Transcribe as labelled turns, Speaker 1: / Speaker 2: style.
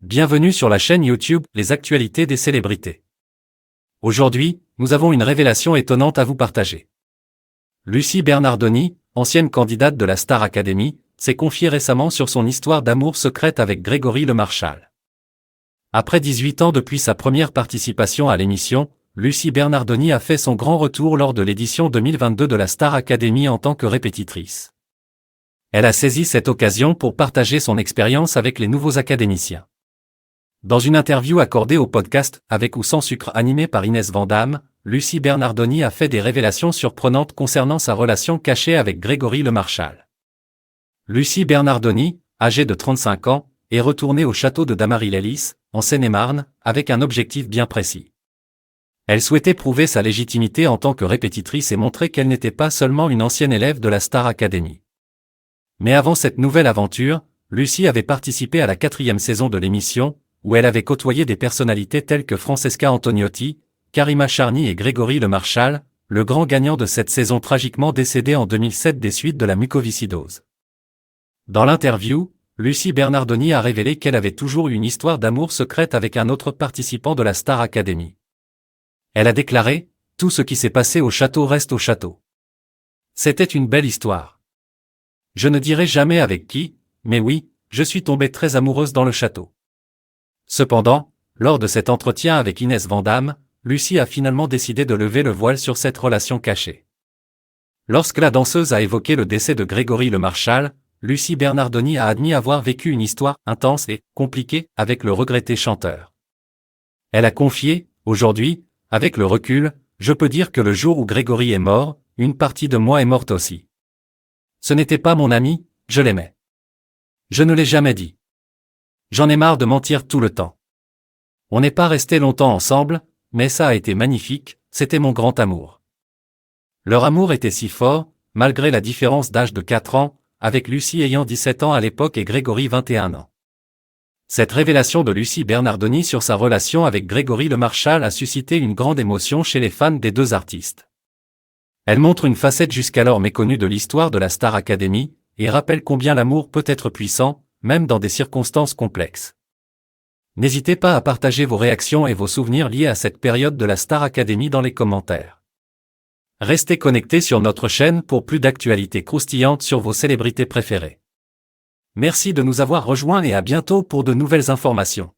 Speaker 1: Bienvenue sur la chaîne YouTube Les actualités des célébrités. Aujourd'hui, nous avons une révélation étonnante à vous partager. Lucie Bernardoni, ancienne candidate de la Star Academy, s'est confiée récemment sur son histoire d'amour secrète avec Grégory Lemarchal. Après 18 ans depuis sa première participation à l'émission, Lucie Bernardoni a fait son grand retour lors de l'édition 2022 de la Star Academy en tant que répétitrice. Elle a saisi cette occasion pour partager son expérience avec les nouveaux académiciens. Dans une interview accordée au podcast Avec ou sans sucre animé par Inès Vandamme, Lucie Bernardoni a fait des révélations surprenantes concernant sa relation cachée avec Grégory Lemarchal. Lucie Bernardoni, âgée de 35 ans, est retournée au château de Damary-lès, en Seine-et-Marne, avec un objectif bien précis. Elle souhaitait prouver sa légitimité en tant que répétitrice et montrer qu'elle n'était pas seulement une ancienne élève de la Star Academy. Mais avant cette nouvelle aventure, Lucie avait participé à la 4e saison de l'émission, où elle avait côtoyé des personnalités telles que Francesca Antoniotti, Karima Charny et Grégory Lemarchal, le grand gagnant de cette saison tragiquement décédé en 2007 des suites de la mucoviscidose. Dans l'interview, Lucie Bernardoni a révélé qu'elle avait toujours eu une histoire d'amour secrète avec un autre participant de la Star Academy. Elle a déclaré « Tout ce qui s'est passé au château reste au château. C'était une belle histoire. Je ne dirai jamais avec qui, mais oui, je suis tombée très amoureuse dans le château. » Cependant, lors de cet entretien avec Inès Vandamme, Lucie a finalement décidé de lever le voile sur cette relation cachée. Lorsque la danseuse a évoqué le décès de Grégory Lemarchal, Lucie Bernardoni a admis avoir vécu une histoire intense et compliquée avec le regretté chanteur. Elle a confié « Aujourd'hui, avec le recul, je peux dire que le jour où Grégory est mort, une partie de moi est morte aussi. Ce n'était pas mon ami, je l'aimais. Je ne l'ai jamais dit. J'en ai marre de mentir tout le temps. On n'est pas resté longtemps ensemble, mais ça a été magnifique, c'était mon grand amour. » Leur amour était si fort, malgré la différence d'âge de 4 ans, avec Lucie ayant 17 ans à l'époque et Grégory 21 ans. Cette révélation de Lucie Bernardoni sur sa relation avec Grégory Lemarchal a suscité une grande émotion chez les fans des deux artistes. Elle montre une facette jusqu'alors méconnue de l'histoire de la Star Academy, et rappelle combien l'amour peut être puissant, même dans des circonstances complexes. N'hésitez pas à partager vos réactions et vos souvenirs liés à cette période de la Star Academy dans les commentaires. Restez connectés sur notre chaîne pour plus d'actualités croustillantes sur vos célébrités préférées. Merci de nous avoir rejoints et à bientôt pour de nouvelles informations.